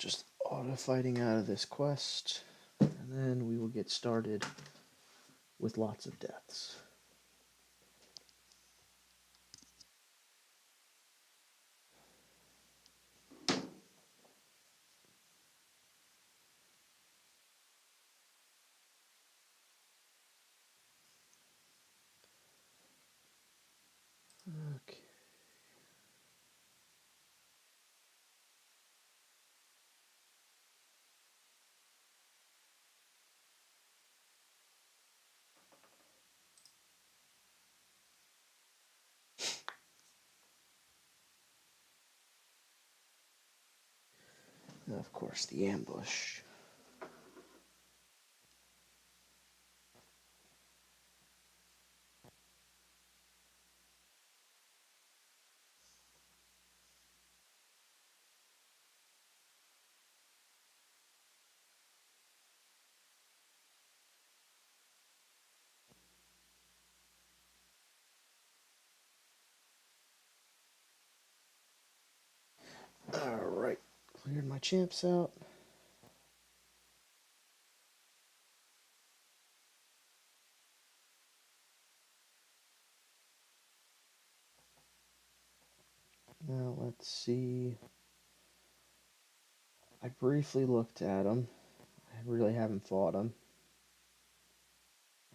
just auto fighting out of this quest, and then we will get started with lots of deaths. Okay. And of course, the ambush. Alright, cleared my champs out. Now let's see. I briefly looked at him. I really haven't fought him.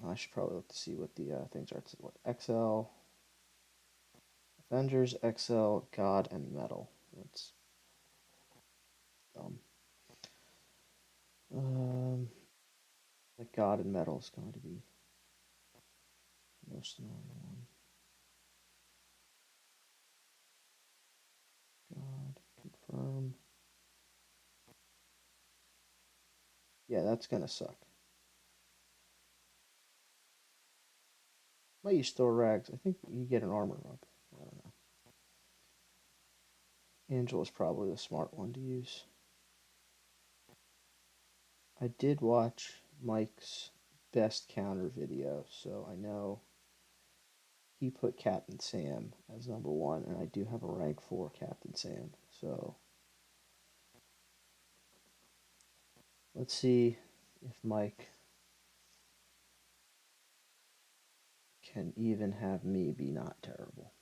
I should probably look to see what the things are. It's what, XL, Avengers, XL, God, and Metal. That's dumb. The God and Metal is going to be the most annoying one. God, confirm. Yeah, that's gonna suck. Might use Thor Rags. I think you get an armor up. I don't know. Angela's probably the smart one to use. I did watch Mike's best counter video, so I know he put Captain Sam as number one, and I do have a rank 4 Captain Sam, so let's see if Mike can even have me be not terrible.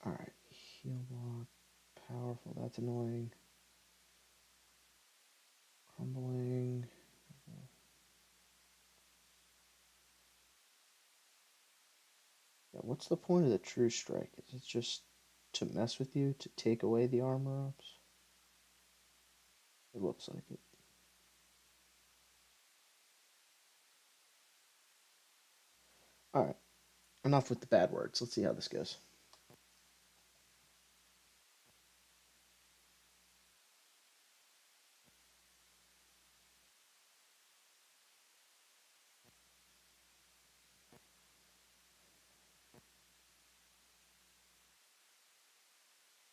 Alright, heal block, powerful, that's annoying. Crumbling. Yeah, what's the point of the True Strike? Is it just to mess with you, to take away the armor ups? It looks like it. Alright, enough with the bad words. Let's see how this goes.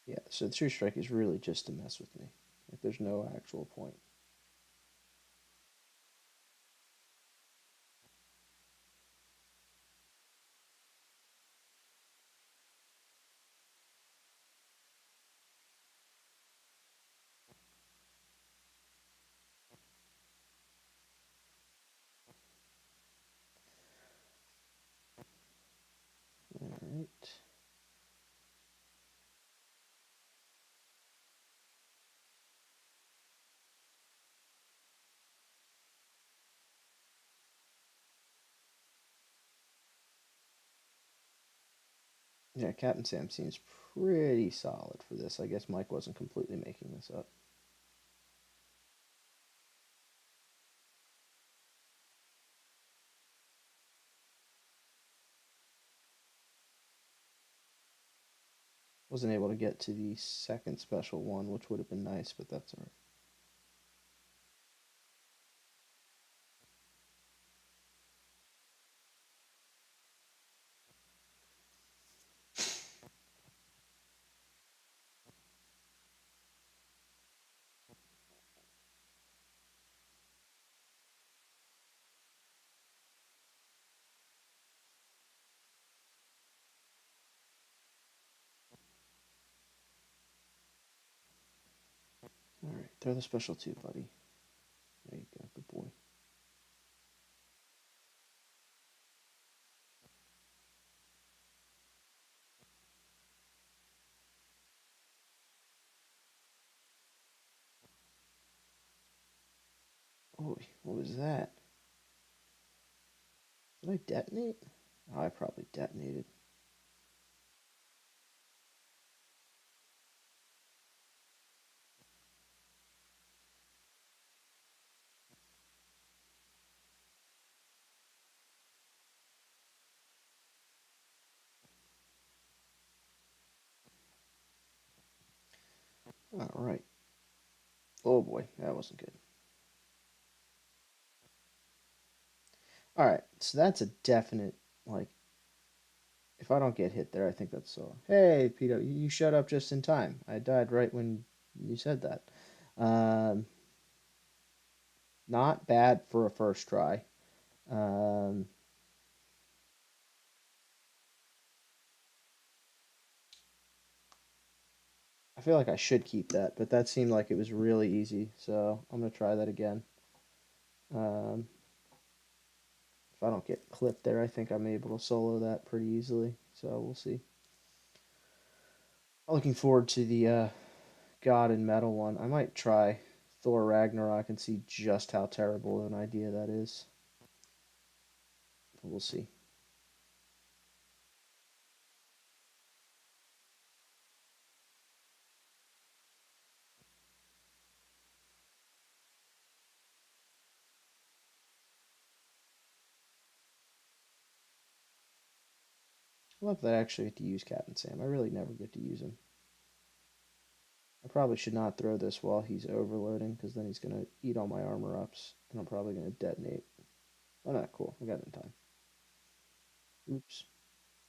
Yeah, so the True Strike is really just to mess with me. Like, there's no actual point. Alright. Yeah, Captain Sam seems pretty solid for this. I guess Mike wasn't completely making this up. Wasn't able to get to the second special one, which would have been nice, but that's alright. Throw the special two, buddy. There you go. Good boy. Oh, what was that? Did I detonate? Oh, I probably detonated. All right. Oh boy, that wasn't good. All right, so that's a definite, like, if I don't get hit there, I think that's so. Hey, Peter, you showed up just in time. I died right when you said that. Um, Not bad for a first try. Um, I feel like I should keep that, but that seemed like it was really easy, so I'm gonna try that again. Um, if I don't get clipped there, I think I'm able to solo that pretty easily. So we'll see. I'm looking forward to the God and Metal one. I might try Thor Ragnarok and see just how terrible of an idea that is. We'll see. I love that I actually get to use Captain Sam. I really never get to use him. I probably should not throw this while he's overloading, because then he's going to eat all my armor ups, and I'm probably going to detonate. Oh, no, cool. I got it in time. Oops.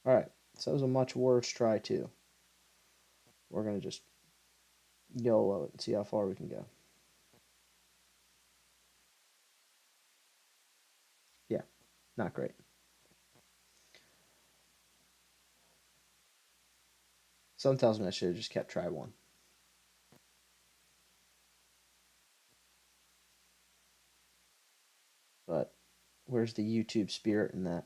Alright, so that was a much worse try, too. We're going to just YOLO it and see how far we can go. Yeah, not great. Something tells me I should have just kept try one. But where's the YouTube spirit in that?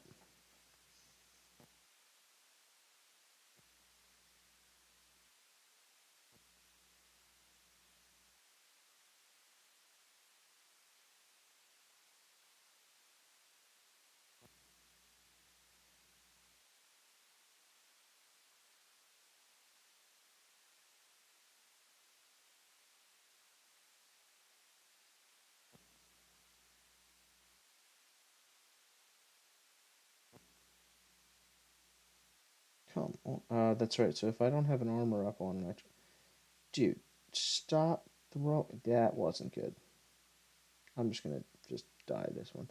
Come on. That's right. So if I don't have an armor up on, dude, stop throwing. That wasn't good. I'm just gonna just die this one.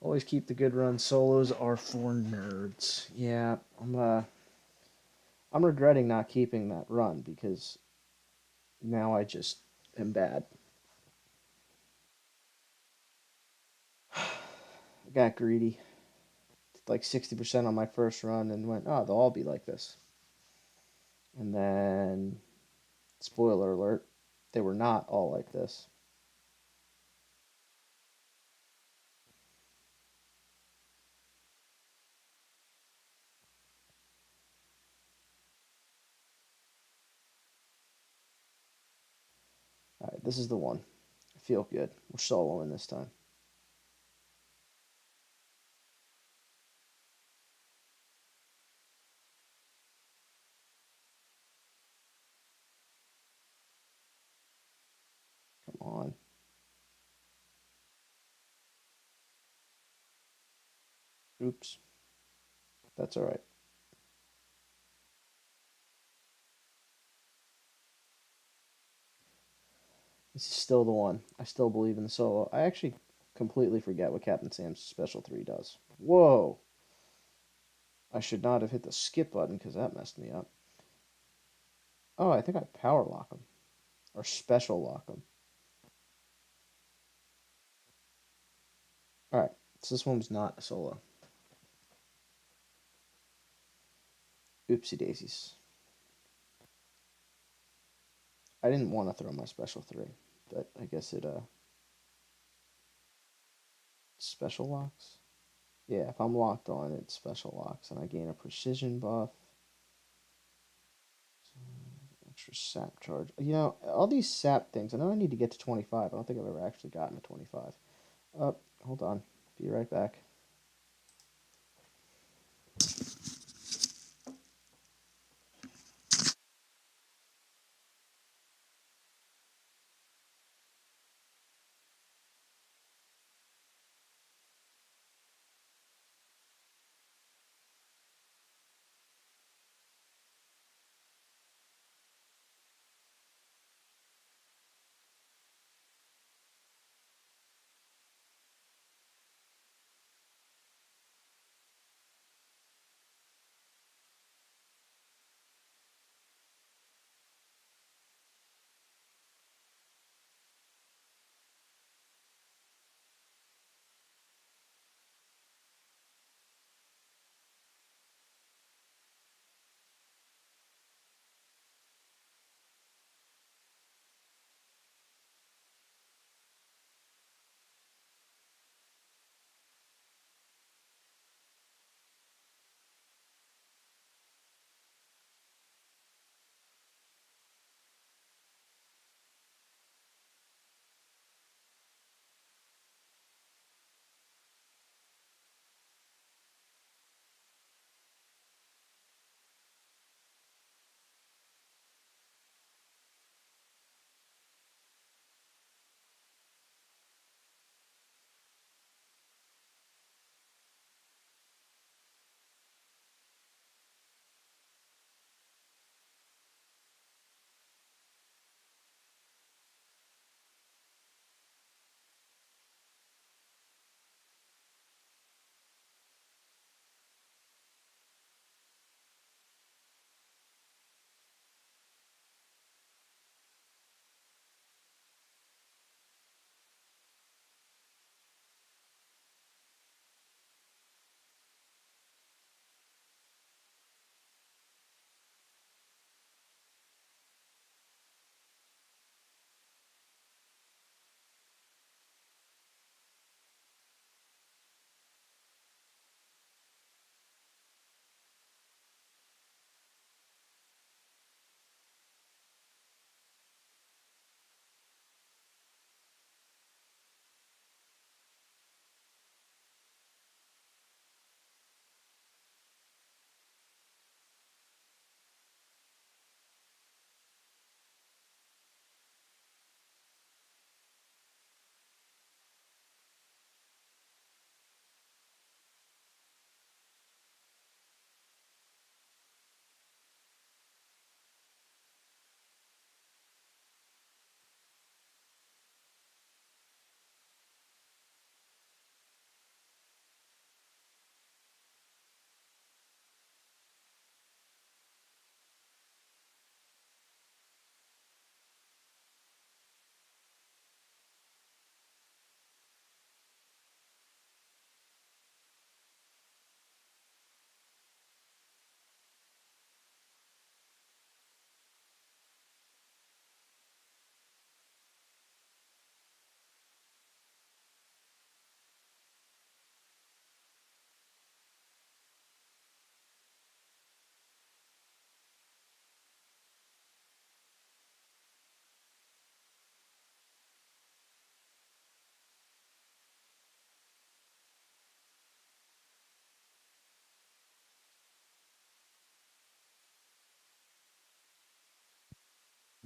Always keep the good runs. Solos are for nerds. Yeah, I'm regretting not keeping that run because now I just am bad. I got greedy. Like 60% on my first run and went, oh, they'll all be like this. And then, spoiler alert, they were not all like this. All right, this is the one. I feel good. We're soloing this time. Come on. Oops. That's all right. This is still the one. I still believe in the solo. I actually completely forget what Captain Sam's special 3 does. Whoa! I should not have hit the skip button because that messed me up. Oh, I think I power lock him. Or special lock him. Alright, so this one was not a solo. Oopsie daisies. I didn't want to throw my special 3. But I guess it special locks. Yeah, if I'm locked on, it special locks, and I gain a precision buff. Extra sap charge. All these sap things. I know I need to get to 25. I don't think I've ever actually gotten to 25. Hold on. Be right back.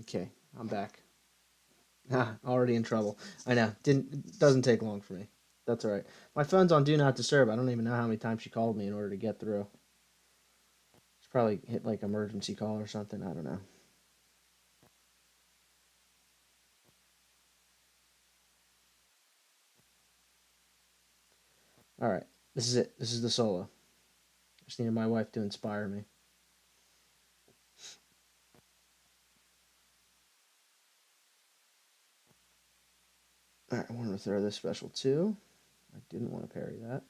Okay, I'm back. Ah, already in trouble. I know. Doesn't take long for me. That's all right. My phone's on do not disturb. I don't even know how many times she called me in order to get through. It's probably hit like emergency call or something. I don't know. All right. This is it. This is the solo. I just needed my wife to inspire me. All right. I wanted to throw this special too. I didn't want to parry that.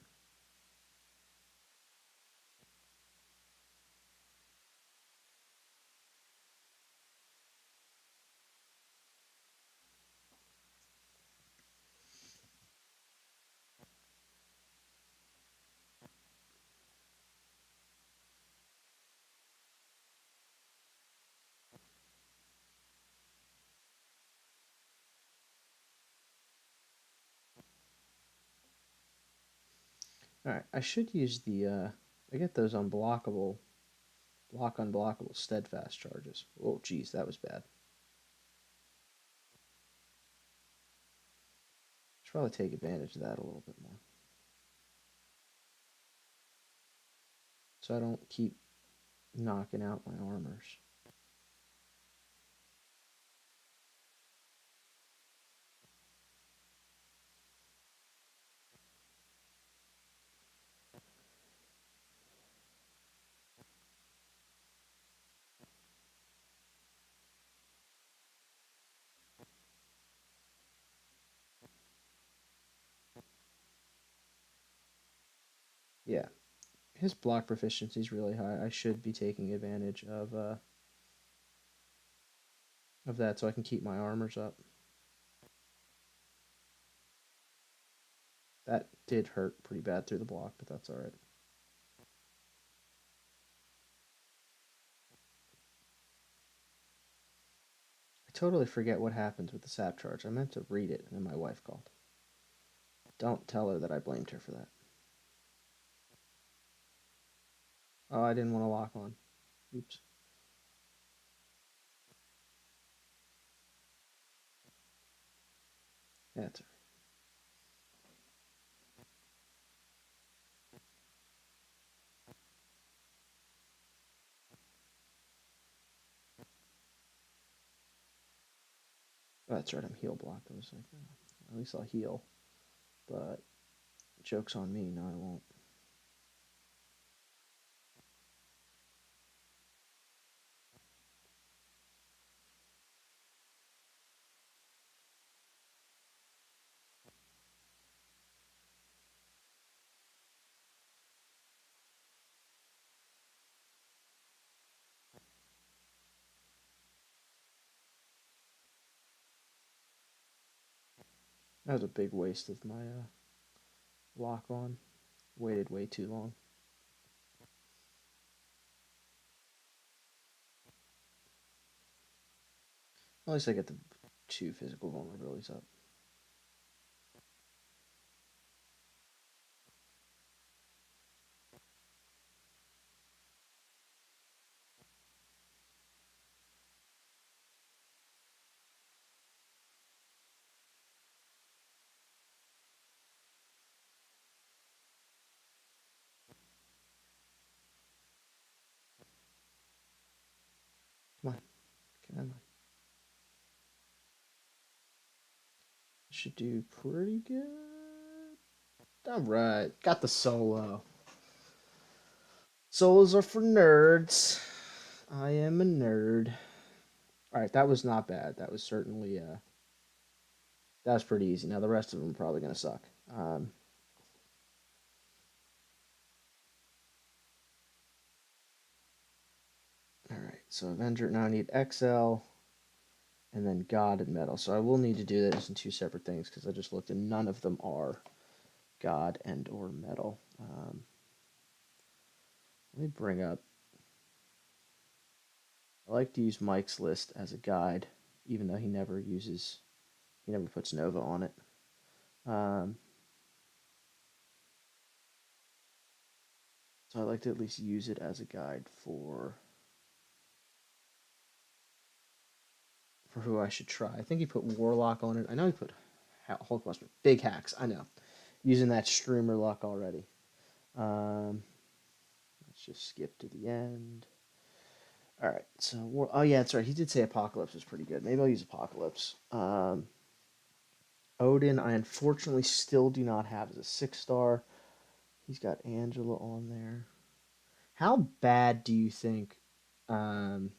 Alright, I should use the, I get those unblockable, unblockable steadfast charges. Oh, geez, that was bad. Should probably take advantage of that a little bit more. So I don't keep knocking out my armors. Yeah, his block proficiency is really high. I should be taking advantage of that so I can keep my armors up. That did hurt pretty bad through the block, but that's alright. I totally forget what happens with the sap charge. I meant to read it, and then my wife called. Don't tell her that I blamed her for that. Oh, I didn't want to lock on. Oops. That's Oh, that's right, I'm heal blocked. I was like, oh, at least I'll heal. But joke's on me. No, I won't. That was a big waste of my lock on. Waited way too long. At least I get the 2 physical vulnerabilities up. Come on. Come on. Should do pretty good. Alright. Got the solo. Solos are for nerds. I am a nerd. Alright, that was not bad. That was certainly, that was pretty easy. Now the rest of them are probably going to suck. Alright, so Avenger, now I need XL, and then God and Metal. So I will need to do this in 2 separate things, because I just looked and none of them are God and or Metal. Let me bring up, I like to use Mike's list as a guide, even though he never puts Nova on it. So I like to at least use it as a guide for who I should try. I think he put Warlock on it. I know he put Hulk Buster. Big hacks, I know. Using that streamer luck already. Let's just skip to the end. All right, so oh yeah, that's right. He did say Apocalypse was pretty good. Maybe I'll use Apocalypse. Odin, I unfortunately still do not have as a 6-star. He's got Angela on there. How bad do you think Thor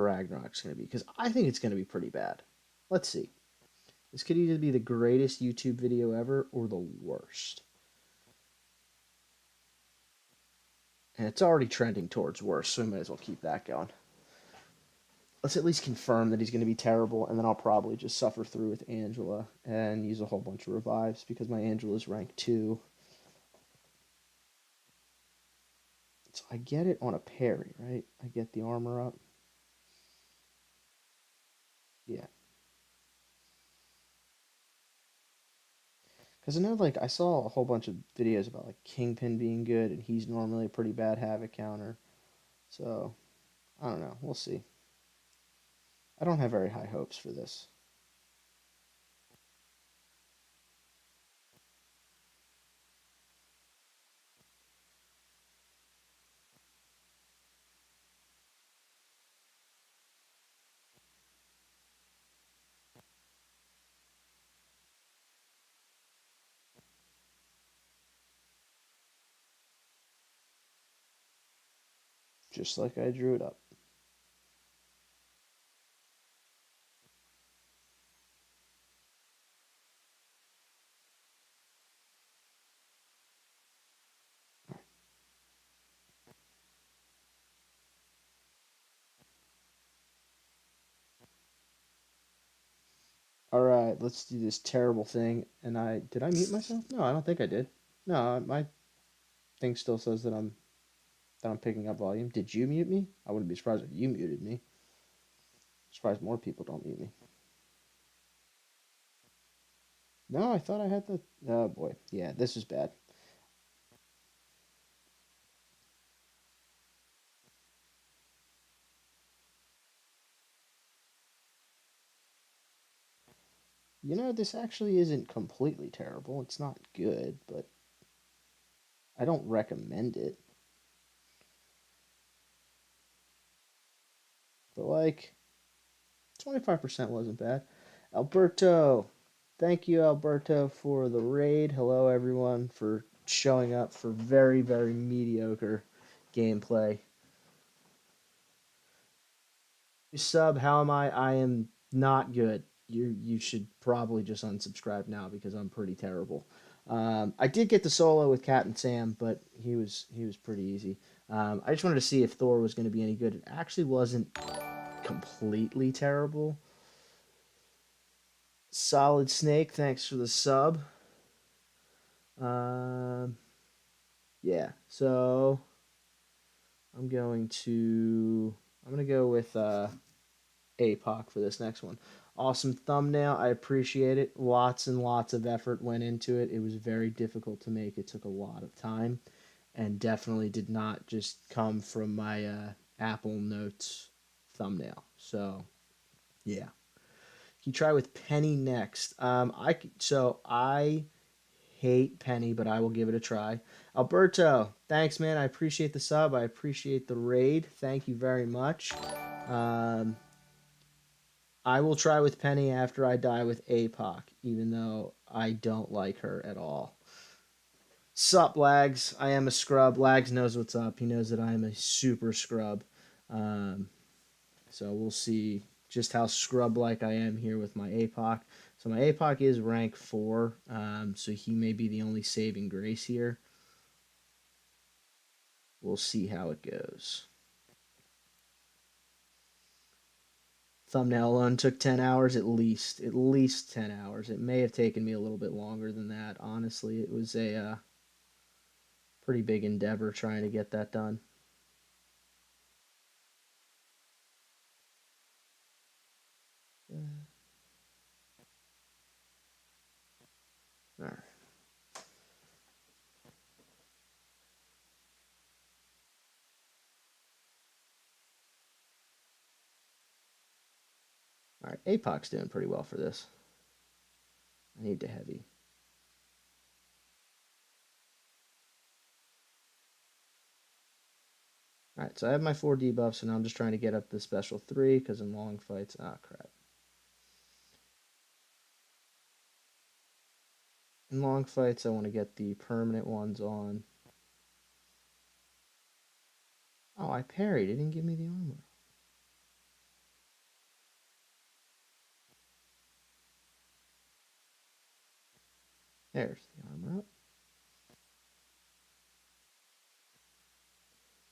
Ragnarok's going to be? Because I think it's going to be pretty bad. Let's see. This could either be the greatest YouTube video ever or the worst. And it's already trending towards worse, so we might as well keep that going. Let's at least confirm that he's going to be terrible, and then I'll probably just suffer through with Angela and use a whole bunch of revives because my Angela's rank 2. So I get it on a parry, right? I get the armor up. Yeah. Because I know, like, I saw a whole bunch of videos about, like, Kingpin being good, and he's normally a pretty bad Havoc counter. So, I don't know. We'll see. I don't have very high hopes for this. Just like I drew it up. All right, let's do this terrible thing. And did I mute myself? No, I don't think I did. No, my thing still says that I'm picking up volume. Did you mute me? I wouldn't be surprised if you muted me. Surprised more people don't mute me. No, I thought I had the. Oh boy, yeah, this is bad. You know, this actually isn't completely terrible. It's not good, but I don't recommend it. But like, 25% wasn't bad. Alberto, thank you, Alberto, for the raid. Hello, everyone, for showing up for very, very mediocre gameplay. Sub, how am I? I am not good. You should probably just unsubscribe now because I'm pretty terrible. I did get the solo with Captain Sam, but he was pretty easy. I just wanted to see if Thor was going to be any good. It actually wasn't completely terrible. Solid Snake, thanks for the sub. Um, yeah, so I'm gonna go with APOC for this next one. Awesome thumbnail. I appreciate it. Lots and lots of effort went into it. It was very difficult to make. It took a lot of time and definitely did not just come from my Apple Notes thumbnail. So, yeah. You try with Penny next. I hate Penny, but I will give it a try. Alberto, thanks, man. I appreciate the sub. I appreciate the raid. Thank you very much. Um, I will try with Penny after I die with APOC, even though I don't like her at all. Sup, Lags? I am a scrub. Lags knows what's up. He knows that I am a super scrub. Um, so we'll see just how scrub-like I am here with my APOC. So my APOC is rank 4, so he may be the only saving grace here. We'll see how it goes. Thumbnail alone took 10 hours at least. At least 10 hours. It may have taken me a little bit longer than that. Honestly, it was a pretty big endeavor trying to get that done. All right. All right. APOC's doing pretty well for this. I need to heavy. All right. So I have my 4 debuffs, and I'm just trying to get up the special 3 because in long fights. Ah, crap. In long fights, I want to get the permanent ones on. Oh, I parried. It didn't give me the armor. There's the armor up.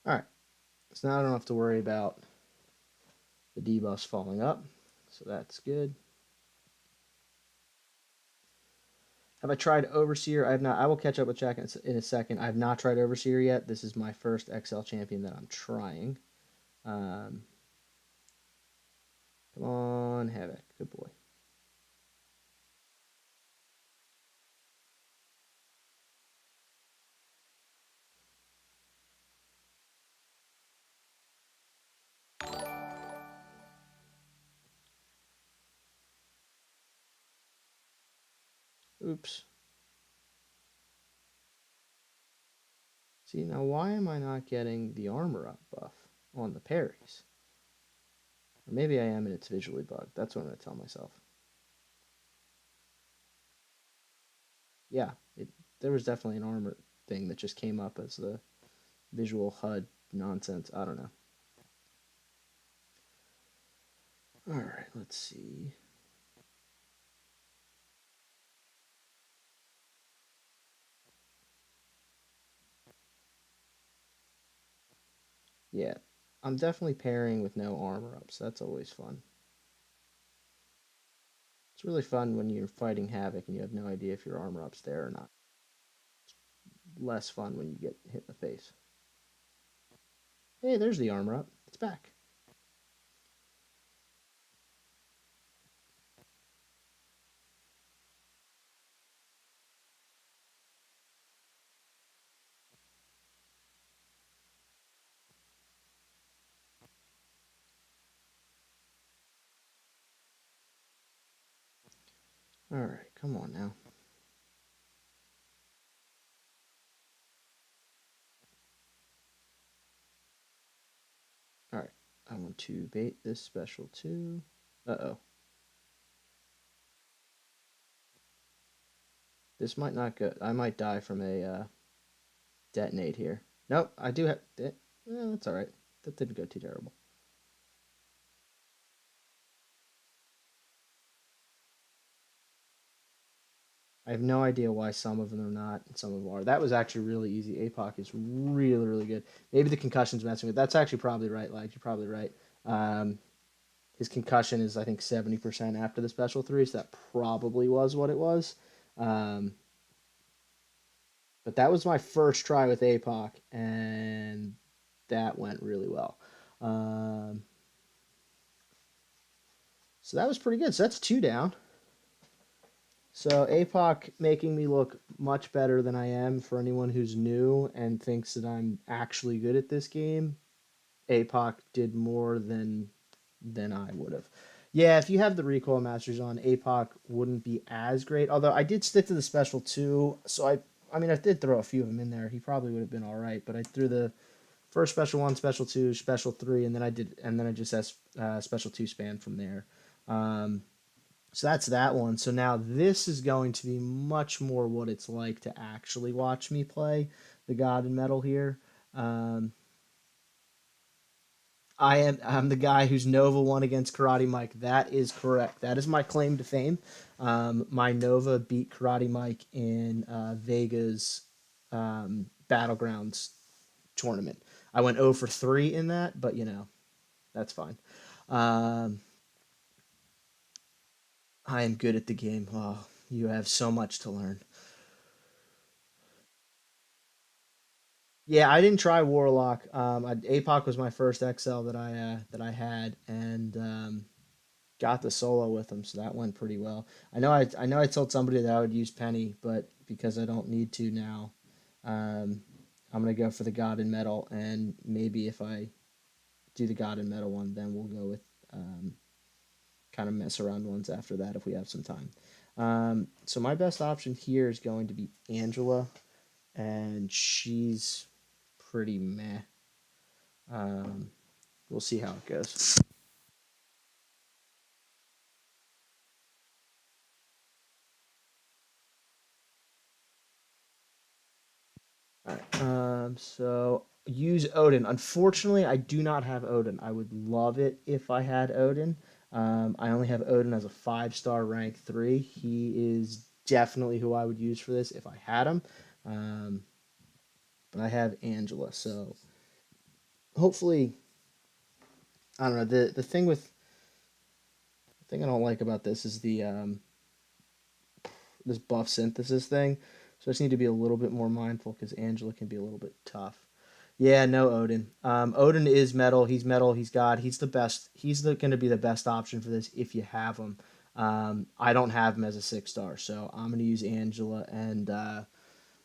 All right. So now I don't have to worry about the debuffs falling up. So that's good. Have I tried Overseer? I have not. I will catch up with Jack in a second. I have not tried Overseer yet. This is my first XL champion that I'm trying. Come on, Havok. Good boy. Oops. See, now why am I not getting the armor up buff on the parries? Or maybe I am and it's visually bugged. That's what I'm going to tell myself. Yeah, there was definitely an armor thing that just came up as the visual HUD nonsense. I don't know. All right, let's see. Yeah, I'm definitely pairing with no armor up, so that's always fun. It's really fun when you're fighting Havok and you have no idea if your armor up's there or not. Less fun when you get hit in the face. Hey, there's the armor up. It's back. All right, come on now. All right, I want to bait this special too. Uh-oh. This might not go. I might die from a detonate here. Nope, I do have. That's all right. That didn't go too terrible. I have no idea why some of them are not and some of them are. That was actually really easy. APOC is really, really good. Maybe the concussion's messing with. That's actually probably right, Lag. You're probably right. His concussion is, I think, 70% after the special three, so that probably was what it was. Um, but that was my first try with APOC, and that went really well. Um, so that was pretty good. So that's two down. So APOC making me look much better than I am for anyone who's new and thinks that I'm actually good at this game. APOC did more than I would have. Yeah, if you have the recoil masters on, APOC wouldn't be as great. Although I did stick to the special two, so I mean I did throw a few of them in there. He probably would have been all right, but I threw the first special one, special two, special three, and then I just had special two span from there. Um, so that's that one. So now this is going to be much more what it's like to actually watch me play the God and Metal here. Um, I'm the guy who's Nova won against Karate Mike. That is correct. That is my claim to fame. My Nova beat Karate Mike in Vega's Battlegrounds tournament. I went 0 for 3 in that, but that's fine. Um, I am good at the game. Oh, you have so much to learn. Yeah, I didn't try Warlock. APOC was my first XL that I had, and got the solo with him, so that went pretty well. I know I told somebody that I would use Penny, but because I don't need to now, um, I'm gonna go for the God and Metal, and maybe if I do the God and Metal one, then we'll go with um, kind of mess around ones after that if we have some time. So my best option here is going to be Angela, and she's pretty meh. Um, we'll see how it goes. All right. So use Odin. Unfortunately, I do not have Odin. I would love it if I had Odin. I only have Odin as a 5-star rank 3. He is definitely who I would use for this if I had him. Um, but I have Angela, so hopefully, I don't know. The thing I don't like about this is the this buff synthesis thing. So I just need to be a little bit more mindful because Angela can be a little bit tough. Yeah, no Odin. Odin is metal. He's metal. He's God. He's the best. He's going to be the best option for this if you have him. I don't have him as a 6-star, so I'm going to use Angela and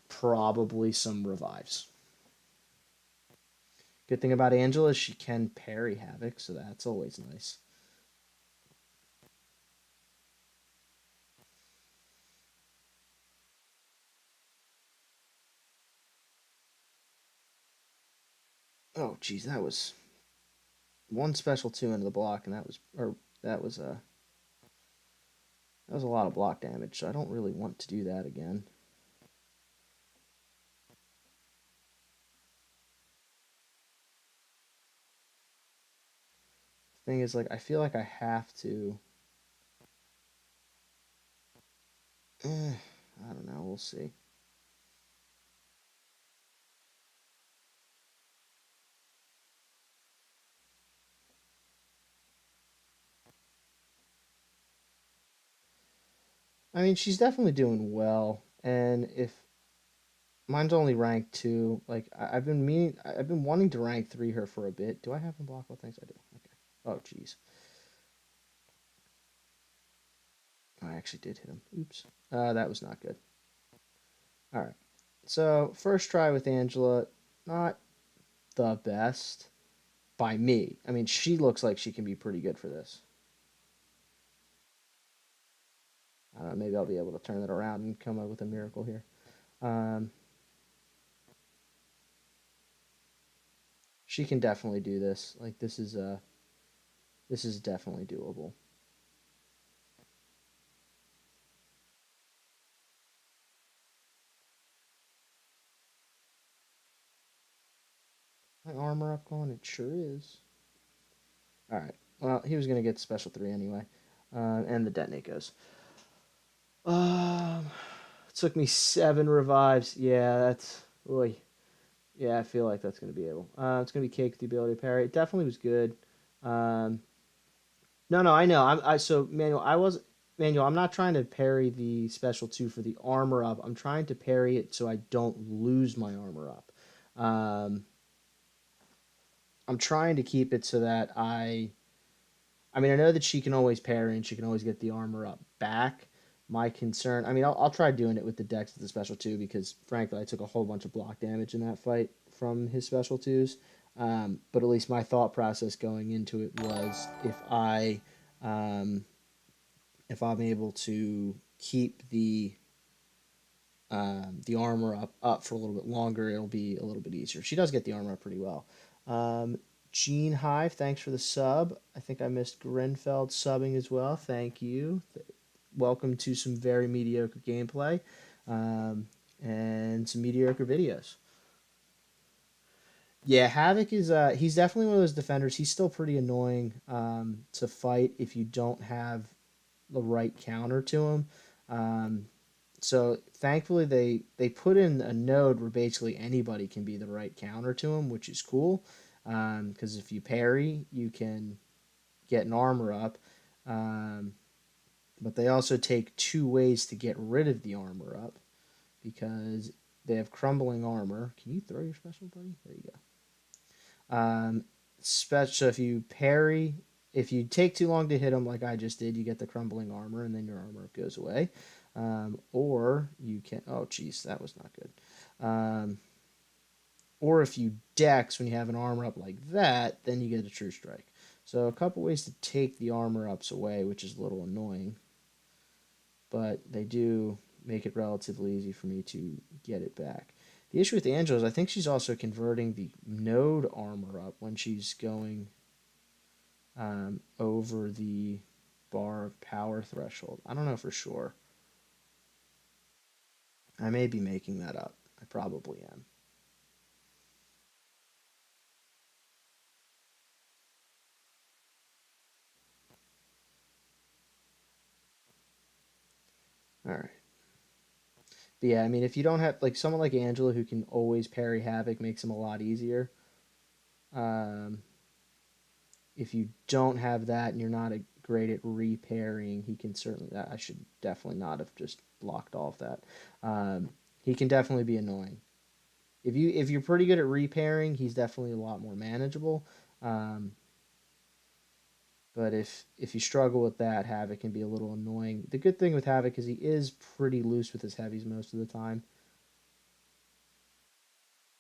probably some revives. Good thing about Angela is she can parry Havok, so that's always nice. Oh, geez, that was one special two into the block, and that was a that was a lot of block damage. So I don't really want to do that again. Thing is, like, I feel like I have to. I don't know. We'll see. I mean, she's definitely doing well, and if mine's only rank two, like I've been wanting to rank three her for a bit. Do I have unblockable things? I do. Okay. Oh, jeez. I actually did hit him. Oops. That was not good. All right. So first try with Angela, not the best by me. I mean, she looks like she can be pretty good for this. I don't know, maybe I'll be able to turn it around and come up with a miracle here. Um, she can definitely do this. Like this is definitely doable. My armor up going? It sure is. All right. Well, he was gonna get special three anyway, and the detonate goes. Um, it took me 7 revives. Yeah, that's. Oy. Yeah, I feel like that's gonna be able. It's gonna be cake with the ability to parry. It definitely was good. Um, no, no, I know. So Manuel. I was Manuel. I'm not trying to parry the special two for the armor up. I'm trying to parry it so I don't lose my armor up. Um, I'm trying to keep it so that I mean, I know that she can always parry and she can always get the armor up back. My concern, I mean, I'll try doing it with the Dex with the special two because, frankly, I took a whole bunch of block damage in that fight from his special twos. But at least my thought process going into it was um, if I'm able to keep the armor up for a little bit longer, it'll be a little bit easier. She does get the armor up pretty well. Gene Hive, thanks for the sub. I think I missed Grenfeld subbing as well. Thank you. Welcome to some very mediocre gameplay and some mediocre videos. Yeah, Havok is he's definitely one of those defenders. He's still pretty annoying to fight if you don't have the right counter to him. Um, So thankfully they put in a node where basically anybody can be the right counter to him, which is cool. Because if you parry, you can get an armor up. Um, but they also take two ways to get rid of the armor up because they have crumbling armor. Can you throw your special, buddy? There you go. So if you parry, if you take too long to hit them, like I just did, you get the crumbling armor, and then your armor goes away. Or you can. Oh, geez, that was not good. Or if you dex when you have an armor up like that, then you get a true strike. So a couple ways to take the armor ups away, which is a little annoying, but they do make it relatively easy for me to get it back. The issue with Angela is I think she's also converting the node armor up when she's going over the bar of power threshold. I don't know for sure. I may be making that up. I probably am. All right. But yeah, I mean, if you don't have like someone like Angela who can always parry Havoc, makes him a lot easier. Um, if you don't have that and you're not great at repairing, he can certainly. I should definitely not have just blocked all of that. He can definitely be annoying. If you're pretty good at repairing, he's definitely a lot more manageable. Um, but if you struggle with that, Havoc can be a little annoying. The good thing with Havoc is he is pretty loose with his heavies most of the time.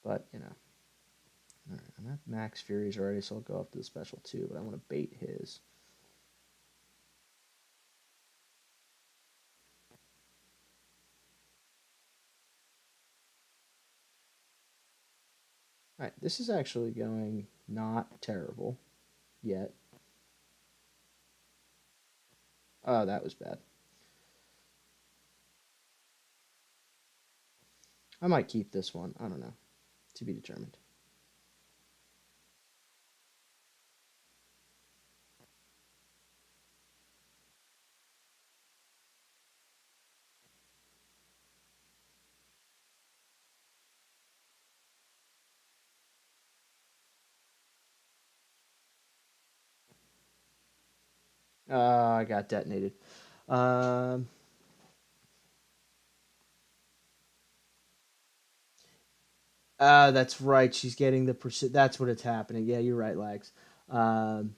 But you know, all right, I'm at max furies already, so I'll go up to the special two. But I want to bait his. All right, this is actually going not terrible yet. Oh, that was bad. I might keep this one. I don't know. To be determined. I got detonated. Um, that's right. She's getting the That's what it's happening. Yeah, you're right, Lags. Um,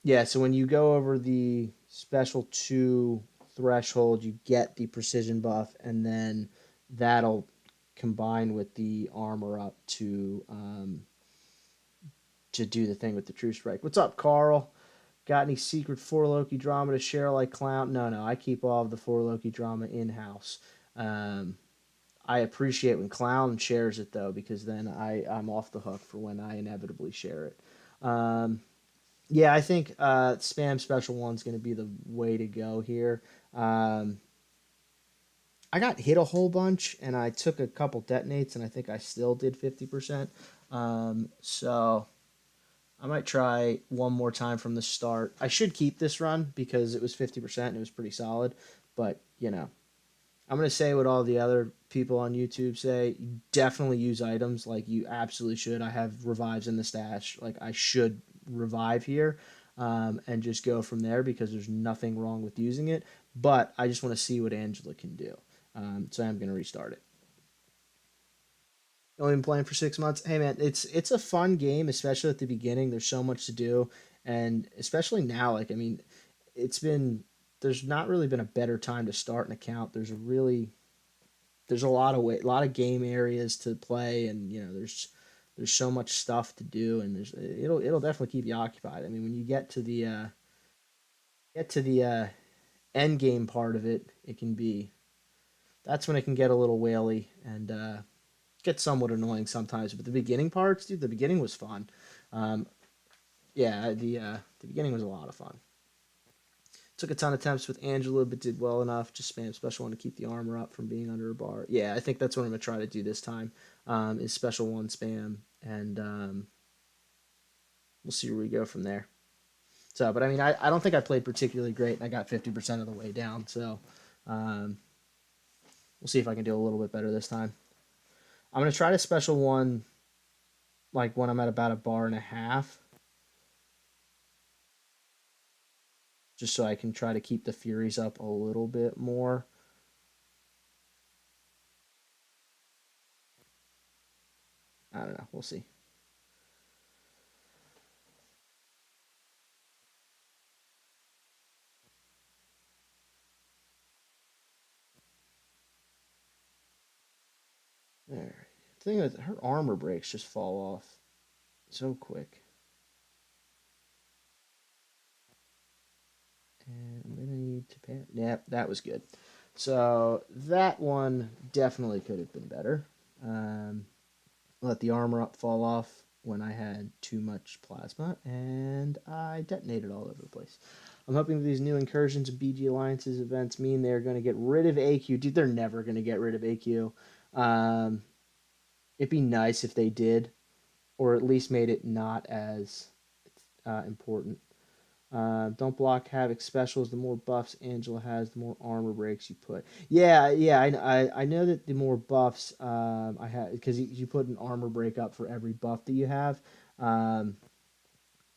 yeah. So when you go over the special two threshold, you get the precision buff, and then that'll combine with the armor up to do the thing with the true strike. What's up, Carl? Got any secret four Loki drama to share like Clown? No, no. I keep all of the four Loki drama in house. Um, I appreciate when Clown shares it though, because then I'm off the hook for when I inevitably share it. Um, yeah, I think spam special one's going to be the way to go here. Um, I got hit a whole bunch, and I took a couple detonates, and I think I still did 50%. So I might try one more time from the start. I should keep this run because it was 50% and it was pretty solid. But, I'm going to say what all the other people on YouTube say. You definitely use items like you absolutely should. I have revives in the stash. Like I should revive here and just go from there because there's nothing wrong with using it. But I just want to see what Angela can do. So I'm going to restart it. Only been playing for 6 months. Hey man, it's a fun game, especially at the beginning. There's so much to do, and especially now. Like I mean, it's been there's not really been a better time to start an account. There's a lot of a lot of game areas to play, and there's so much stuff to do, and it'll definitely keep you occupied. I mean, when you get to the end game part of it, it can be that's when it can get a little whaley and get somewhat annoying sometimes. But the beginning parts, dude, the beginning was fun. Um, yeah, the beginning was a lot of fun. Took a ton of attempts with Angela, but did well enough. Just spam special one to keep the armor up from being under a bar. Yeah, I think that's what I'm gonna try to do this time. Is special one spam, and we'll see where we go from there. So, but I mean, I don't think I played particularly great, and I got 50% of the way down. So, um, we'll see if I can do a little bit better this time. I'm gonna try to special one like when I'm at about a bar and a half, just so I can try to keep the Furies up a little bit more. I don't know. We'll see. All right. The thing is, her armor breaks just fall off so quick. And I'm gonna need to pay. Yeah, that was good. So that one definitely could have been better. Um, Let the armor up fall off when I had too much plasma, and I detonated all over the place. I'm hoping that these new incursions and BG Alliances events mean they're going to get rid of AQ. Dude, they're never going to get rid of AQ. Um, it'd be nice if they did, or at least made it not as important. Don't block Havok specials. The more buffs Angela has, the more armor breaks you put. Yeah, yeah, I know that the more buffs I have, because you put an armor break up for every buff that you have. Um,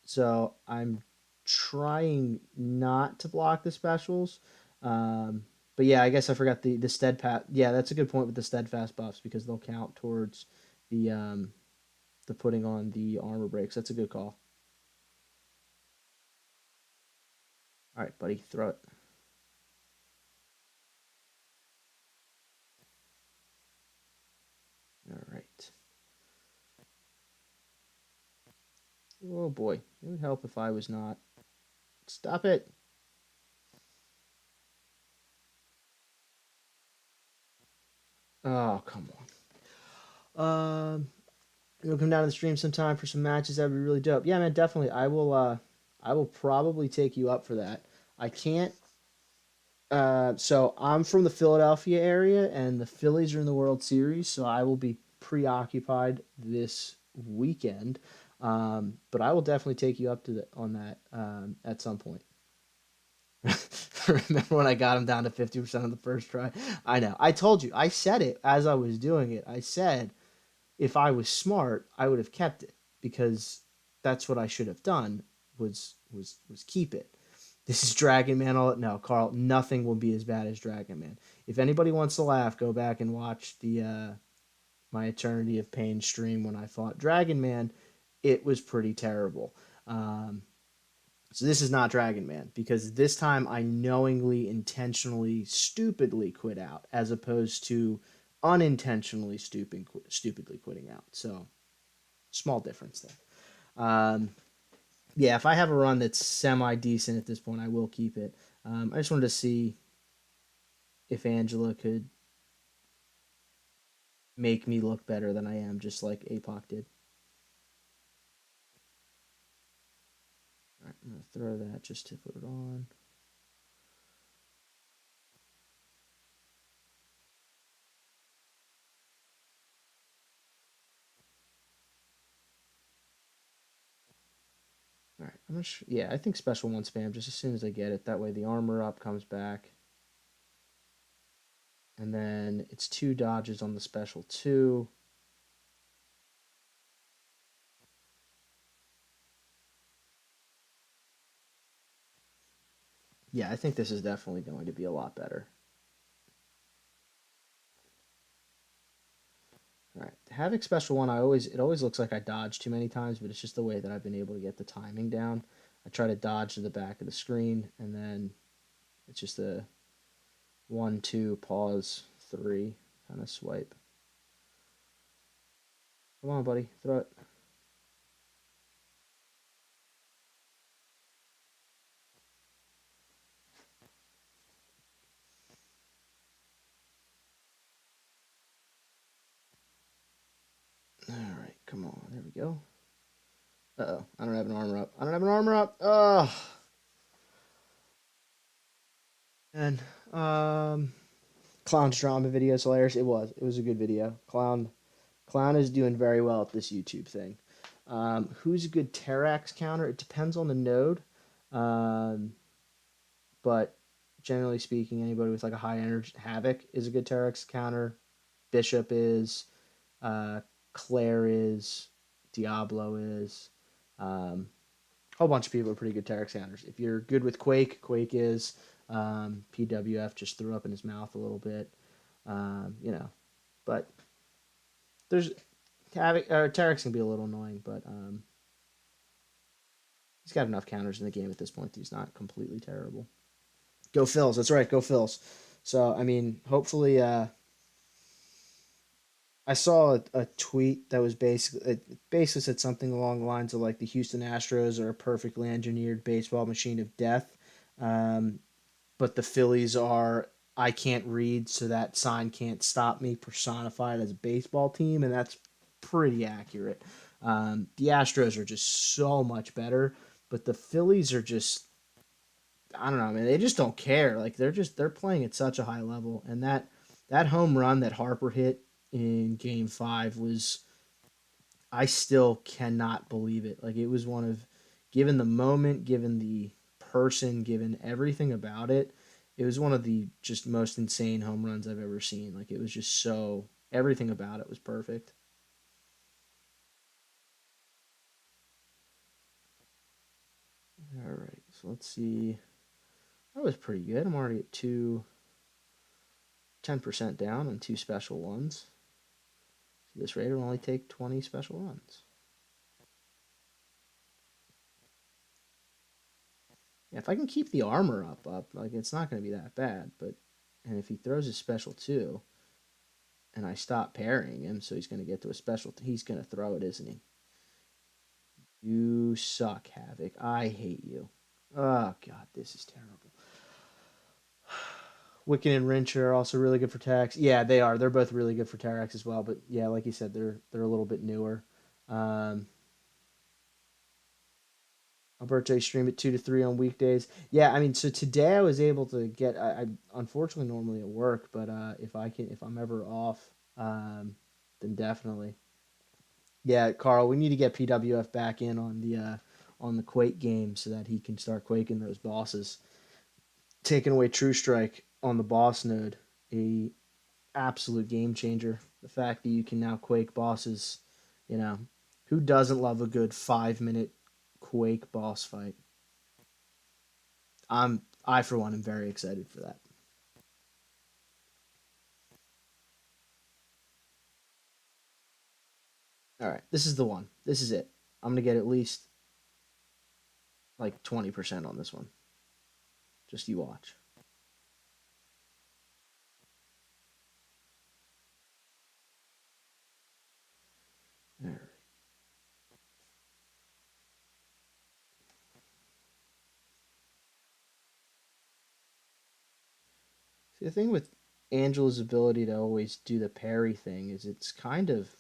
so I'm trying not to block the specials. Um, but yeah, I guess I forgot the steadfast. Yeah, that's a good point with the steadfast buffs because they'll count towards the um, the putting on the armor breaks. That's a good call. All right, buddy, throw it. All right. Oh boy, it would help if I was not. Stop it. Oh, come on. You'll come down to the stream sometime for some matches. That'd be really dope. Yeah, man, definitely. I will. I will probably take you up for that. I can't. So I'm from the Philadelphia area, and the Phillies are in the World Series, so I will be preoccupied this weekend. But I will definitely take you up to on that at some point. Remember when I got him down to 50% on the first try? I know. I told you. I said it as I was doing it. I said if I was smart, I would have kept it because that's what I should have done was keep it. This is Dragon Man. All no, Carl. Nothing will be as bad as Dragon Man. If anybody wants to laugh, go back and watch the my Eternity of Pain stream when I fought Dragon Man. It was pretty terrible. So this is not Dragon Man because this time I knowingly, intentionally, stupidly quit out as opposed to unintentionally stupidly quitting out. So small difference there. Yeah, if I have a run that's semi decent at this point, I will keep it. I just wanted to see if Angela could make me look better than I am, just like APOC did. All right, I'm gonna throw that just to put it on. All right, I'm not yeah, I think special one spam just as soon as I get it. That way the armor up comes back. And then it's 2 dodges on the special 2. Yeah, I think this is definitely going to be a lot better. All right, the Havok special one, it always looks like I dodge too many times, but it's just the way that I've been able to get the timing down. I try to dodge to the back of the screen, and then it's just a 1, 2, pause, 3 kind of swipe. Come on, buddy, throw it. All right, come on, there we go. Uh-oh, I don't have an armor up. I don't have an armor up. Oh, and Clown's drama video is hilarious. It was. It was a good video. Clown is doing very well at this YouTube thing. Who's a good Terax counter? It depends on the node. Um, but generally speaking, anybody with like a high energy Havok is a good Terax counter. Bishop is. Uh, Claire is. Diablo is. A whole bunch of people are pretty good Terax counters. If you're good with Quake, Quake is. PWF just threw up in his mouth a little bit. You know, but there's Tarek's can be a little annoying, but he's got enough counters in the game at this point that he's not completely terrible. Go Phils, that's right, go Phils. So I mean, hopefully, I saw a tweet that was basically said something along the lines of like the Houston Astros are a perfectly engineered baseball machine of death, um, but the Phillies are I can't read, so that sign can't stop me personified as a baseball team, and that's pretty accurate. The Astros are just so much better, but the Phillies are just I don't know, man. They just don't care. Like they're playing at such a high level, and that home run that Harper hit in Game 5 was I still cannot believe it. Like it was one of given the moment, given the person, given everything about it, it was one of the just most insane home runs I've ever seen. Like it was just so everything about it was perfect. All right, so let's see. That was pretty good. I'm already at 10% down on 2 special ones. So this rate will only take 20 special runs. Yeah, if I can keep the armor up, like it's not going to be that bad. But and if he throws his special too, and I stop parrying him, so he's going to get to a special. He's going to throw it, isn't he? You suck, Havok. I hate you. Oh god, this is terrible. Wiccan and Wrench are also really good for Terex. Yeah, they are. They're both really good for Terex as well. But yeah, like you said, they're a little bit newer. Um, Alberto, you stream at 2 to 3 on weekdays. Yeah, I mean, so today I was able to get. I unfortunately normally at work, but if I'm ever off, then definitely. Yeah, Carl, we need to get PWF back in on the Quake game so that he can start quaking those bosses. Taking away True Strike on the boss node, a absolute game changer. The fact that you can now Quake bosses, you know, who doesn't love a good 5 minute Quake boss fight? I for one am very excited for that. All right, this is the one. This is it. I'm gonna get at least like 20% on this one. Just you watch. All right. See, the thing with Angela's ability to always do the parry thing is it kind of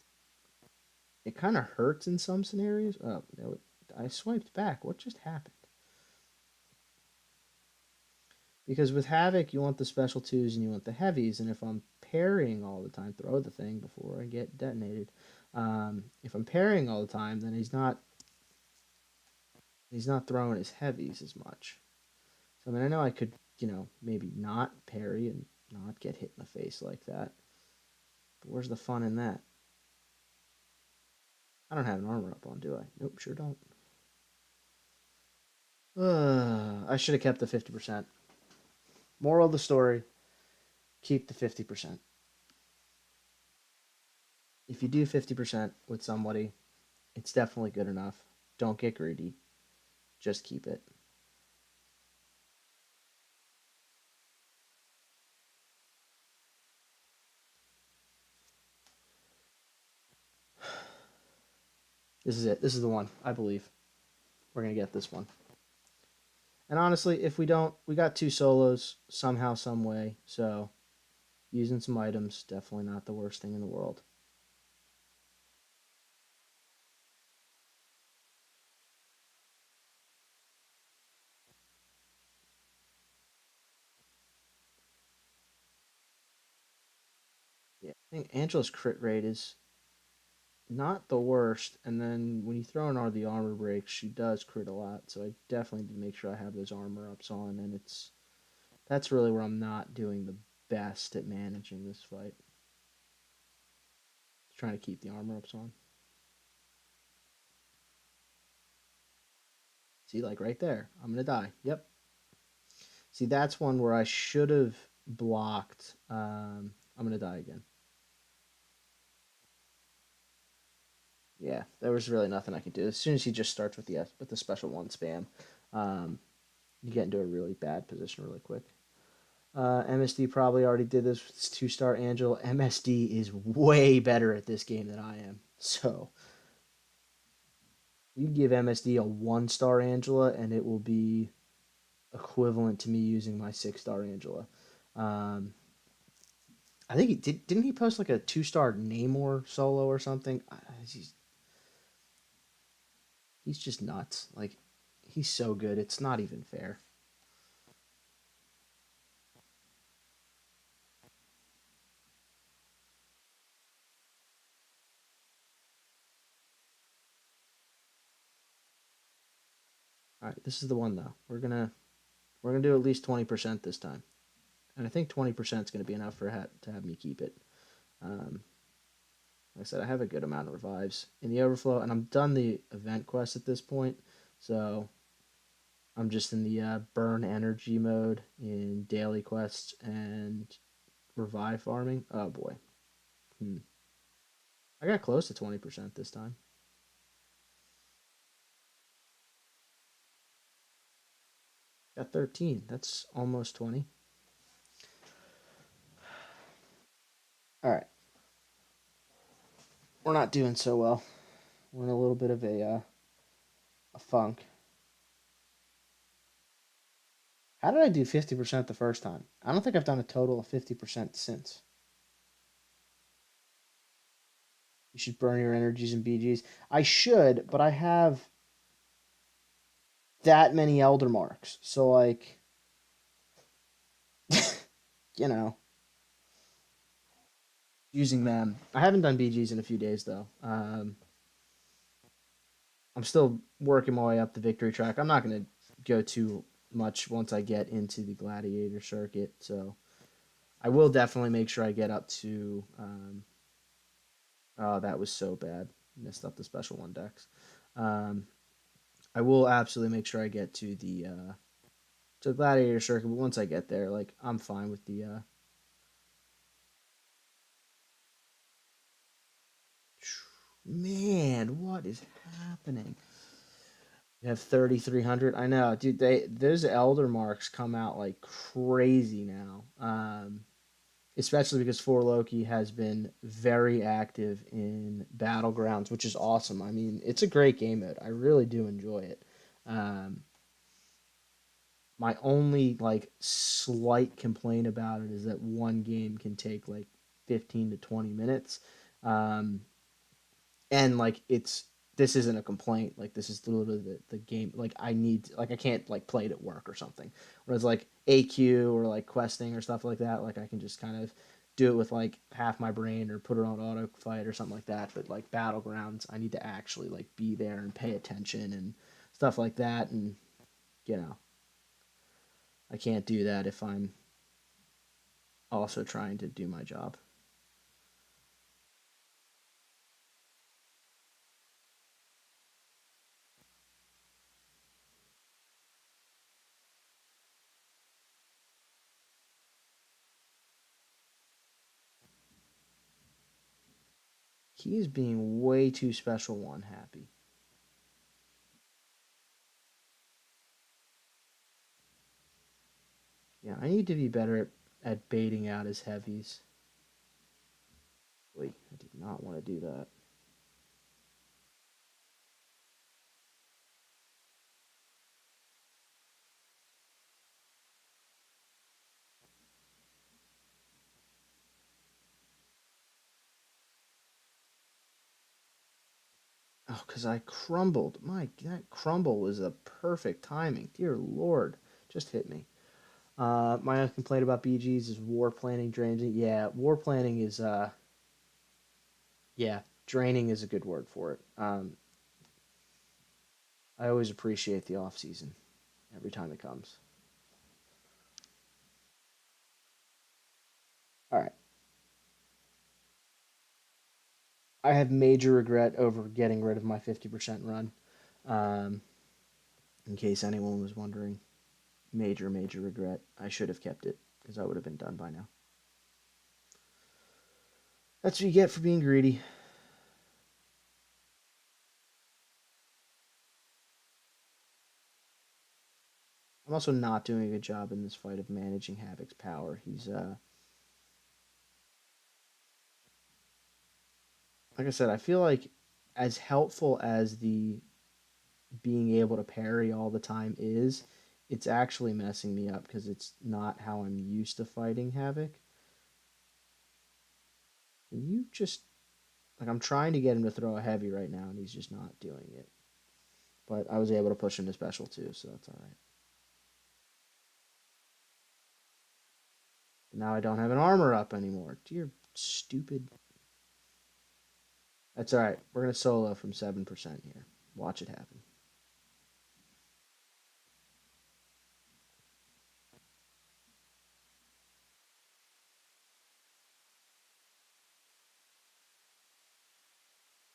hurts in some scenarios. Oh no, I swiped back. What just happened? Because with Havok, you want the special twos and you want the heavies, and if I'm parrying all the time, throw the thing before I get detonated. If I'm parrying all the time, then he's not throwing his heavies as much. So I mean, I know I could, maybe not parry and not get hit in the face like that. But where's the fun in that? I don't have an armor up on, do I? Nope, sure don't. I should have kept the 50%. Moral of the story: keep the 50%. If you do 50% with somebody, it's definitely good enough. Don't get greedy. Just keep it. This is it. This is the one. I believe we're gonna get this one. And honestly, if we don't, we got two solos somehow, some way. So using some items definitely not the worst thing in the world. Yeah, I think Angela's crit rate is not the worst. And then when you throw in all the armor breaks, she does crit a lot. So I definitely need to make sure I have those armor ups on. And that's really where I'm not doing the best at managing this fight. Trying to keep the armor ups on. See, like right there, I'm gonna die. Yep. See, that's one where I should have blocked. I'm gonna die again. Yeah, there was really nothing I could do. As soon as he just starts with the special one spam, um, you get into a really bad position really quick. MSD probably already did this with 2-star Angel. MSD is way better at this game than I am. So you give MSD a 1-star Angela, and it will be equivalent to me using my 6-star Angela. Um, I think he did. Didn't he post like a 2-star Namor solo or something? He's just nuts. Like he's so good. It's not even fair. All right, this is the one though. We're gonna do at least 20% this time, and I think 20% is gonna be enough to have me keep it. Um, like I said, I have a good amount of revives in the overflow, and I'm done the event quest at this point. So I'm just in the burn energy mode in daily quests and revive farming. Oh boy, I got close to 20% this time. Got 13. That's almost 20. All right, we're not doing so well. We're in a little bit of a funk. How did I do 50% the first time? I don't think I've done a total of 50% since. You should burn your energies in BGs. I should, but I have that many Elder Marks. So, like, you know, using them. I haven't done BGs in a few days, though. I'm still working my way up the victory track. I'm not going to go too much once I get into the gladiator circuit. So, I will definitely make sure I get up to. Oh, that was so bad. Messed up the special one decks. Um, I will absolutely make sure I get to the gladiator circuit. But once I get there, like I'm fine with the. Man, what is happening? You have 3,300. I know, dude. Those elder marks come out like crazy now. Especially because For Loki has been very active in battlegrounds, which is awesome. I mean, it's a great game mode. I really do enjoy it. Um, my only like slight complaint about it is that one game can take like 15 to 20 minutes. Um, and like it's this isn't a complaint, like this is literally the game, like I need like I can't like play it at work or something, whereas like AQ or like questing or stuff like that, like I can just kind of do it with like half my brain or put it on auto fight or something like that. But like battlegrounds, I need to actually like be there and pay attention and stuff like that. And you know, I can't do that if I'm also trying to do my job. He is being way too special one happy. Yeah, I need to be better at baiting out his heavies. Wait, I did not want to do that. Oh, because I crumbled. That crumble was a perfect timing. Dear Lord, just hit me. My only complaint about BGs is war planning draining. Yeah, war planning is yeah, draining is a good word for it. I always appreciate the off season every time it comes. All right, I have major regret over getting rid of my 50% run. Um, in case anyone was wondering, major regret. I should have kept it because I would have been done by now. That's what you get for being greedy. I'm also not doing a good job in this fight of managing Havok's power. He's like I said, I feel like as helpful as the being able to parry all the time is, it's actually messing me up because it's not how I'm used to fighting Havok. Can you just like I'm trying to get him to throw a heavy right now and he's just not doing it. But I was able to push him to special too, so that's all right. But now I don't have an armor up anymore. Dear stupid. That's all right. We're gonna solo from 7% here. Watch it happen.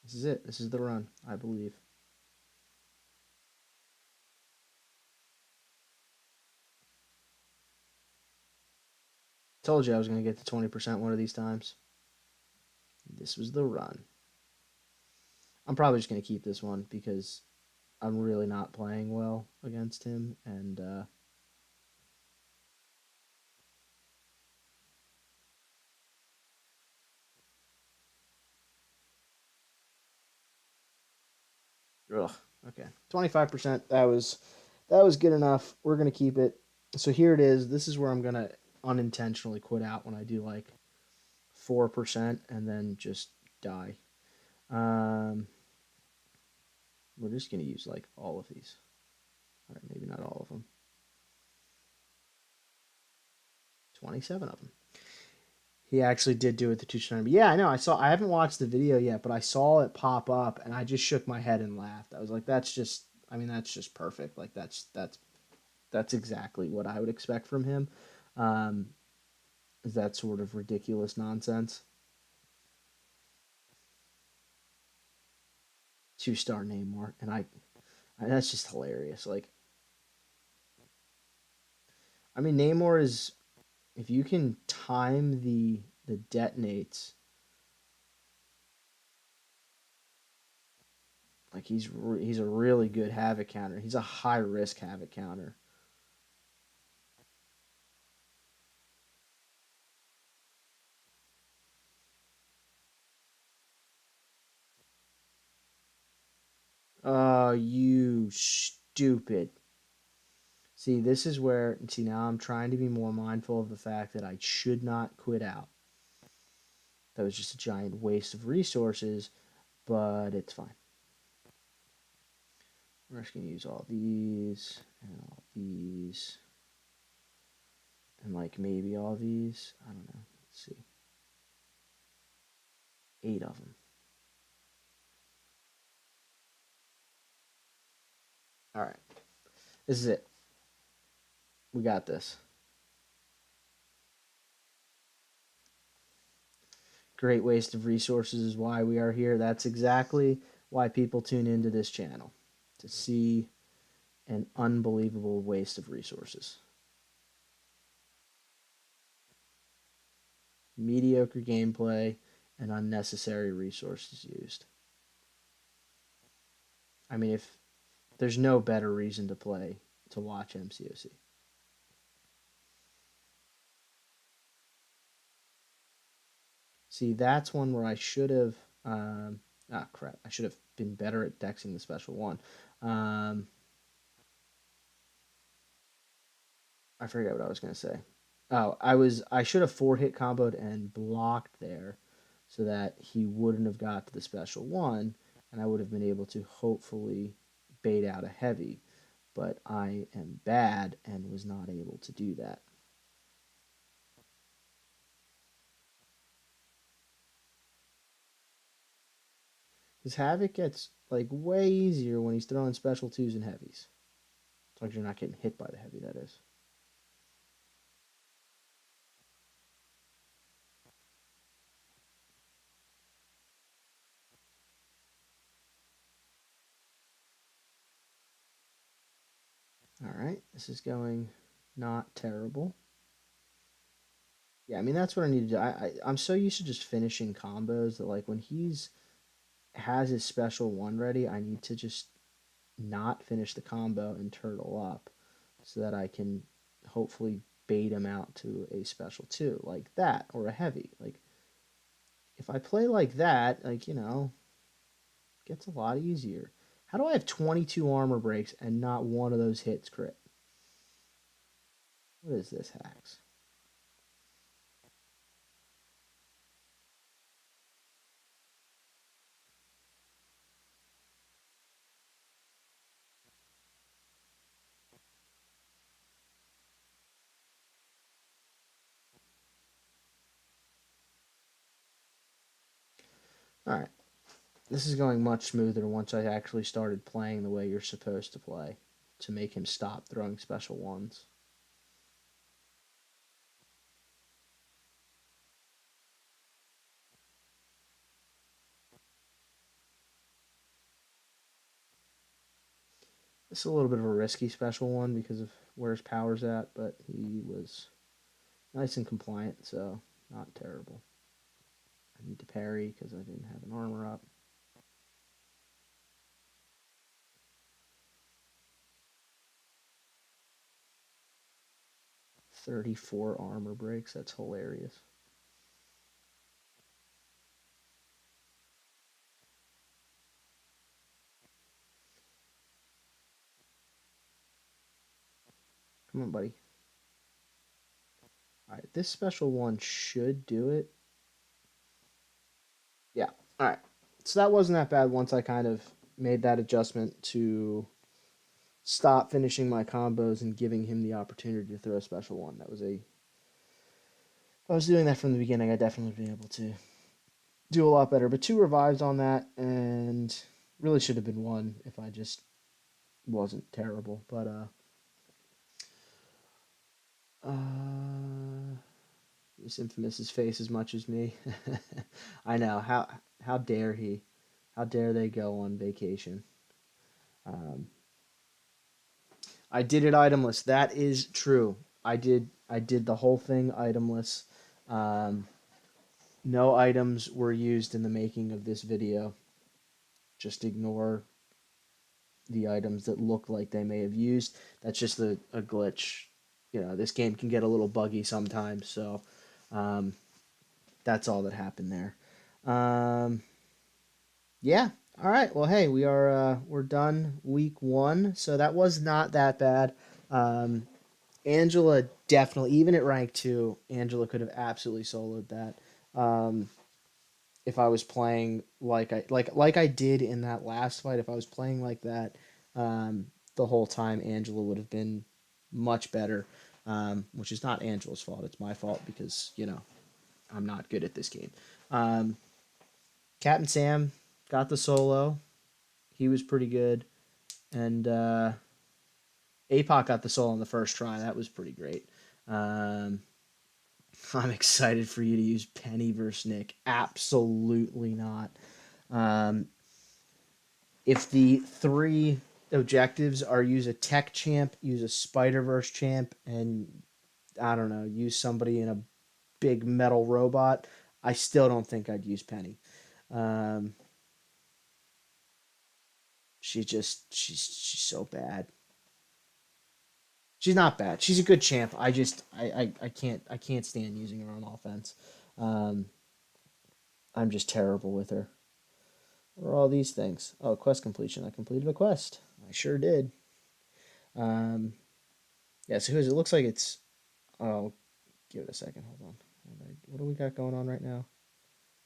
This is it. This is the run, I believe. Told you I was going to get to 20% one of these times. This was the run. I'm probably just going to keep this one because I'm really not playing well against him. And ugh, okay, 25%. That was good enough. We're going to keep it. So here it is. This is where I'm going to unintentionally quit out when I do like 4% and then just die. Um, we're just going to use like all of these. All right, maybe not all of them. 27 of them. He actually did do it the 229. But yeah, I know. I haven't watched the video yet, but I saw it pop up and I just shook my head and laughed. I was like, that's just I mean, that's just perfect. Like that's exactly what I would expect from him. Um, is that sort of ridiculous nonsense. 2-star Namor, and that's just hilarious. Like, I mean, Namor is if you can time the detonates, like he's a really good havoc counter. He's a high risk havoc counter. Oh, you stupid. See, this is where, see, now I'm trying to be more mindful of the fact that I should not quit out. That was just a giant waste of resources, but it's fine. We're just going to use all these and all these and like maybe all these. I don't know. Let's see. 8 of them. All right. This is it. We got this. Great waste of resources is why we are here. That's exactly why people tune into this channel, to see an unbelievable waste of resources. Mediocre gameplay and unnecessary resources used. I mean, if there's no better reason to play to watch MCOC. See, that's one where I should have. Crap! I should have been better at dexing the special one. Um, I forget what I was gonna say. Oh, I should have 4-hit comboed and blocked there, so that he wouldn't have got to the special one, and I would have been able to hopefully bait out a heavy. But I am bad and was not able to do that. Because Havoc gets like way easier when he's throwing special twos and heavies. As long as you're not getting hit by the heavy, that is. All right, this is going not terrible. Yeah, I mean that's what I need to do. I'm so used to just finishing combos that like when he's has his special one ready, I need to just not finish the combo and turtle up so that I can hopefully bait him out to a special two like that or a heavy. Like if I play like that, like it gets a lot easier. How do I have 22 armor breaks and not one of those hits crit? What is this hacks? All right. This is going much smoother once I actually started playing the way you're supposed to play to make him stop throwing special ones. It's a little bit of a risky special one because of where his power's at, but he was nice and compliant, so not terrible. I need to parry because I didn't have an armor up. 34 armor breaks. That's hilarious. Come on, buddy. All right, this special one should do it. Yeah. All right. So that wasn't that bad once I kind of made that adjustment to stop finishing my combos and giving him the opportunity to throw a special one. That was a If I was doing that from the beginning, I'd definitely be able to do a lot better. But two revives on that, and really should have been one if I just wasn't terrible. But this Infamous's face as much as me. I know how dare he? How dare they go on vacation? Um, I did it itemless. That is true. I did the whole thing itemless. Um, no items were used in the making of this video. Just ignore the items that look like they may have used. That's just a glitch. This game can get a little buggy sometimes, so um, that's all that happened there. Um, yeah. All right. Well, hey, we're done week one, so that was not that bad. Um, Angela definitely, even at rank two, Angela could have absolutely soloed that. Um, if I was playing like I did in that last fight, if I was playing like that um, the whole time, Angela would have been much better. Which is not Angela's fault; it's my fault because I'm not good at this game. Um, Captain Sam got the solo; he was pretty good, and APOC got the solo on the first try. That was pretty great. Um, I'm excited for you to use Penny versus Nick. Absolutely not. Um, if the three objectives are use a tech champ, use a Spider Verse champ, and I don't know, use somebody in a big metal robot, I still don't think I'd use Penny. Um, she's so bad. She's not bad. She's a good champ. I can't stand using her on offense. Um, I'm just terrible with her. What are all these things? Oh, quest completion. I completed a quest. I sure did. Um, yeah, so it looks like it's. Oh, give it a second. Hold on. What do we got going on right now?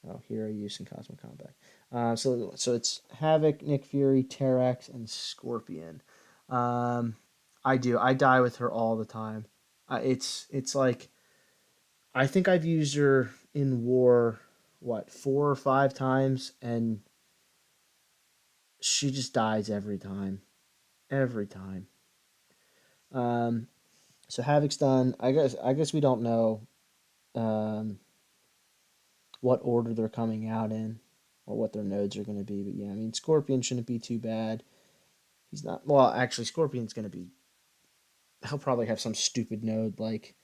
Oh, hero use and Cosmic Combat. So it's Havok, Nick Fury, Terrax, and Scorpion. Um, I do. I die with her all the time. It's like I think I've used her in war, what, 4 or 5 times, and she just dies every time. Every time. Um, so Havoc's done. I guess we don't know um, what order they're coming out in or what their nodes are going to be. But yeah, I mean, Scorpion shouldn't be too bad. He's not. Well, actually, Scorpion's going to be. He'll probably have some stupid node like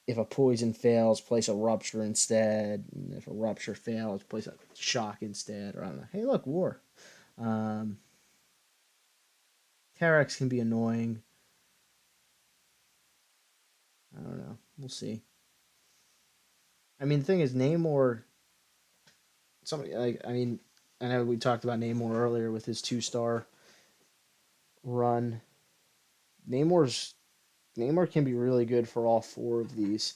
if a poison fails, place a rupture instead. And if a rupture fails, place a shock instead. Or I don't know. Hey, look, war. Um, Terex can be annoying. I don't know. We'll see. I mean, the thing is, Namor. Somebody like I mean, I know we talked about Namor earlier with his 2-star run. Namor's Namor can be really good for all four of these,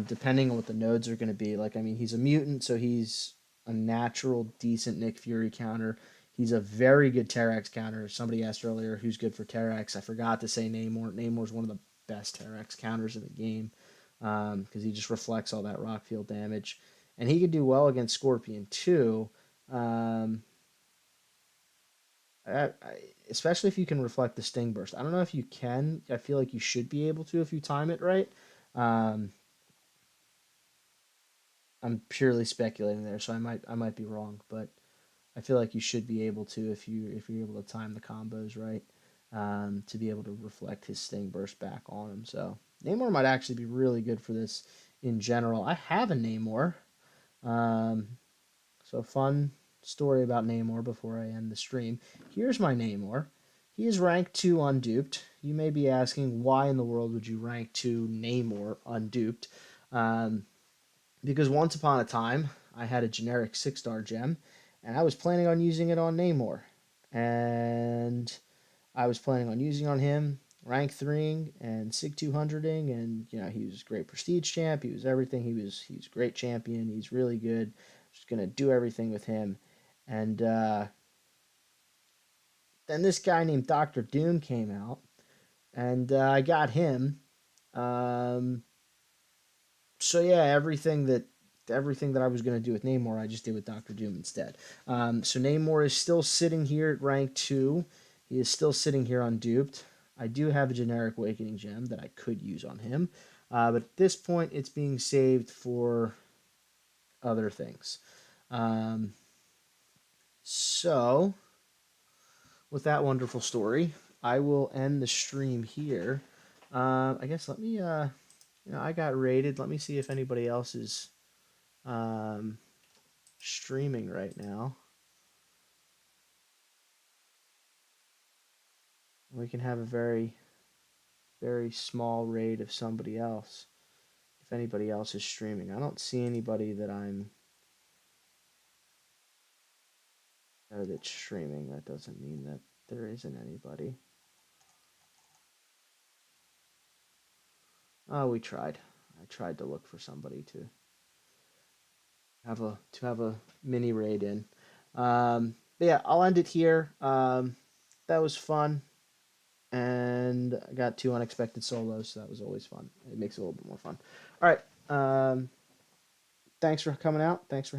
depending on what the nodes are going to be. Like, I mean, he's a mutant, so he's a natural, decent Nick Fury counter. He's a very good Terrax counter. Somebody asked earlier who's good for Terrax. I forgot to say Namor. Namor's one of the best Terrax counters in the game because he just reflects all that rock field damage. And he could do well against Scorpion, too. Um, Especially if you can reflect the sting burst. I don't know if you can. I feel like you should be able to if you time it right. Um, I'm purely speculating there, so I might be wrong, but I feel like you should be able to if you're able to time the combos right to be able to reflect his sting burst back on him. So Namor might actually be really good for this in general. I have a Namor. Um, So, fun story about Namor before I end the stream. Here's my Namor. He is rank 2 unduped. You may be asking, why in the world would you rank 2 Namor unduped? Um, because once upon a time, I had a generic 6-star gem, and I was planning on using it on Namor. And I was planning on using on him, rank 3 and Sig 200ing, and he was great prestige champ. He was everything. He was great champion. He's really good. Just gonna do everything with him. And then this guy named Doctor Doom came out, and I got him. Um, so yeah, everything that I was gonna do with Namor, I just did with Doctor Doom instead. So Namor is still sitting here at rank 2. He is still sitting here unduped. I do have a generic Awakening Gem that I could use on him, but at this point, it's being saved for other things. Um, so, with that wonderful story, I will end the stream here. I guess let me, I got rated. Let me see if anybody else is um, streaming right now. We can have a very, very small raid of somebody else. If anybody else is streaming, I don't see anybody that's streaming. That doesn't mean that there isn't anybody. Oh, we tried. I tried to look for somebody to have a mini raid in. But yeah, I'll end it here. That was fun, and I got 2 unexpected solos, so that was always fun. It makes it a little bit more fun. All right. Thanks for coming out. Thanks for